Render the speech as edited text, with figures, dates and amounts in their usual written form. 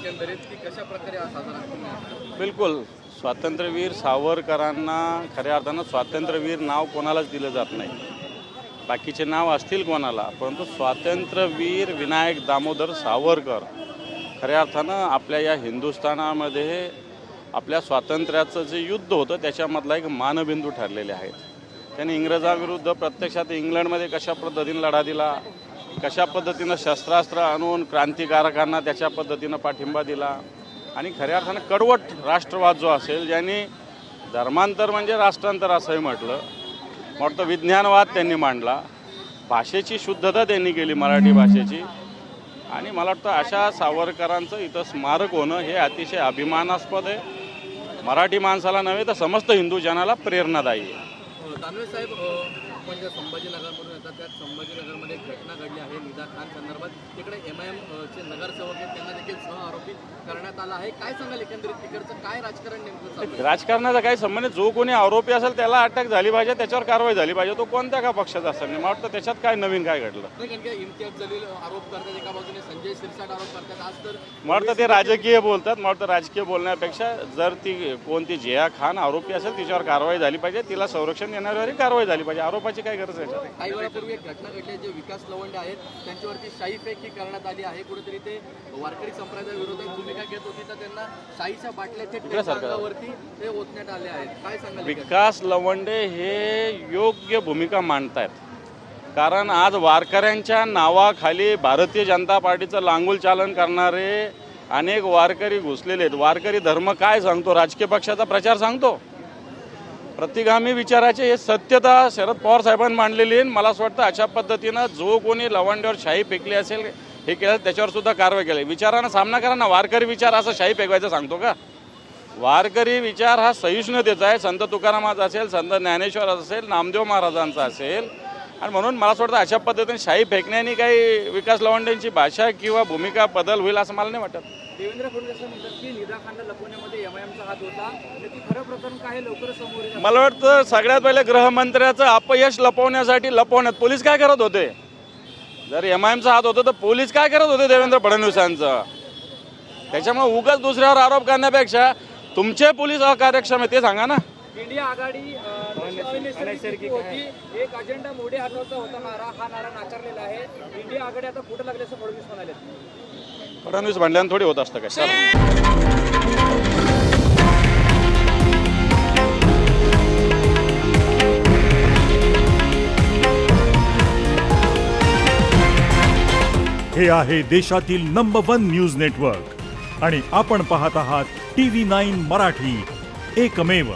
एकंदरीत की कशा प्रकारे हा साजरा करण्यात बिलकुल स्वातंत्र्यवीर सावरकरांना खऱ्या अर्थानं स्वातंत्र्यवीर नाव कोणालाच दिलं जात नाही. बाकीचे नाव असतील कोणाला, परंतु स्वातंत्र्यवीर विनायक दामोदर सावरकर खऱ्या अर्थानं आपल्या या हिंदुस्थानामध्ये आपल्या स्वातंत्र्याचं जे युद्ध होतं त्याच्यामधला एक मानबिंदू ठरलेले आहेत. त्यांनी इंग्रजाविरुद्ध प्रत्यक्षात इंग्लंडमध्ये कशा पद्धतीनं लढा दिला, कशा पद्धतीनं शस्त्रास्त्र आणून क्रांतिकारकांना त्याच्या पद्धतीनं पाठिंबा दिला आणि खऱ्या अर्थानं कडवट राष्ट्रवाद जो असेल, ज्यांनी धर्मांतर म्हणजे राष्ट्रांतर असंही म्हटलं, मोठं विज्ञानवाद त्यांनी मांडला, भाषेची शुद्धता त्यांनी केली मराठी भाषेची. आणि मला वाटतं अशा सावरकरांचं इथं स्मारक होणं हे अतिशय अभिमानास्पद आहे. मराठी माणसाला नव्हे तर समस्त हिंदू जनाला प्रेरणादायी आहे. दानवे साहेब, आपण ज्या संभाजीनगरमधून येतात त्या संभाजीनगरमध्ये एक घटना घडली आहे निदा खान संदर्भात. तिकडे MIM चे नगरसेवक आहेत, त्यांना देखील सह आरोपी करण्यात आला आहे. काय सांगाल एकंदरीत तिकडचं काय राजकारण नेमकं चालू आहे? राजकारणाचा काही संबंध, जो कोणी आरोपी असेल त्याला अटक झाली पाहिजे, त्याच्यावर कारवाई झाली पाहिजे. तो कोणत्या का पक्षाचा असेल नाही. मला वाटतं त्याच्यात काय नवीन काय घडलं नाही, कारण की इम्तियाज जलील आरोप करतात एका बाजूने, संजय सिरसाट आरोप करतात. आज तर मला वाटतं ते राजकीय बोलतात. मला वाटतं राजकीय बोलण्यापेक्षा जर ती कोणती जिया खान आरोपी असेल तिच्यावर कारवाई झाली पाहिजे, तिला संरक्षण देणाऱ्यावरही कारवाई झाली पाहिजे. आरोपाची काय गरज आहे? काही वेळापूर्वी एक घटना घडली, जे विकास लवंडे आहेत त्यांच्यावरती शाही फेक ही करण्यात आली आहे. कुठेतरी ते वारकरी संप्रदायाविरोधात भूमिका घेत होती, तर त्यांना शाहीच्या बाटल्या वरती ते ओतण्यात आले आहेत. काय सांगाल? विकास लवंडे हे योग्य भूमिका मांडतायत, कारण आज वारकऱ्यांच्या नावाखाली भारतीय जनता पार्टीचं लांगुल चालन करणारे अनेक वारकरी घुसलेले आहेत. वारकरी धर्म काय सांगतो? राजकीय पक्षाचा प्रचार सांगतो? प्रतिगामी विचाराचे हे सत्यता शरद पवार साहेबांनी मांडलेली आहे. मला असं वाटतं अशा पद्धतीनं जो कोणी लवंड्यावर शाही फेकली असेल हे केलं त्याच्यावर सुद्धा कारवाई केली. विचारांना सामना करा ना. वारकरी विचार असं शाही फेकवायचं सांगतो का? वारकरी विचार हा सहिष्णुतेचा आहे. संत तुकारामाचा असेल, संत ज्ञानेश्वर असेल, नामदेव महाराजांचा असेल. आणि म्हणून मला असं वाटतं अशा पद्धतीने शाही फेकण्याने काही विकास लवंडेंची भाषा किंवा भूमिका बदल होईल असं मला नाही वाटत. देवेंद्र फडणवीस म्हणतात की निदा खानला लपवण्यामध्ये MIMचा हात होता, त्याची खरं प्रकरण काय लवकरच समोर येईल. मला वाटतं सगळ्यात पहिले गृहमंत्र्याचं अपयश लपवण्यात पोलीस काय करत होते? जर MIMचा हात होता तर पोलीस काय करत होते देवेंद्र फडणवीसांचं? त्याच्यामुळे उगाच दुसऱ्यावर आरोप करण्यापेक्षा तुमचे पोलीस अकार्यक्षम आहे ते सांगा ना. इंडिया आघाडी अनैसर्गिक होती, एक अजेंडा मोदी हटवचा होता हा नारा नाकारलेला आहे. इंडिया आघाडी आता कुठं लागले असं फडणवीस म्हणाले. फडणवीस भांडल्यानं थोडी होत असतं काय? हे आहे देशातील नंबर 1 न्यूज नेटवर्क आणि आपण पाहत आहात TV9 मराठी, एकमेव.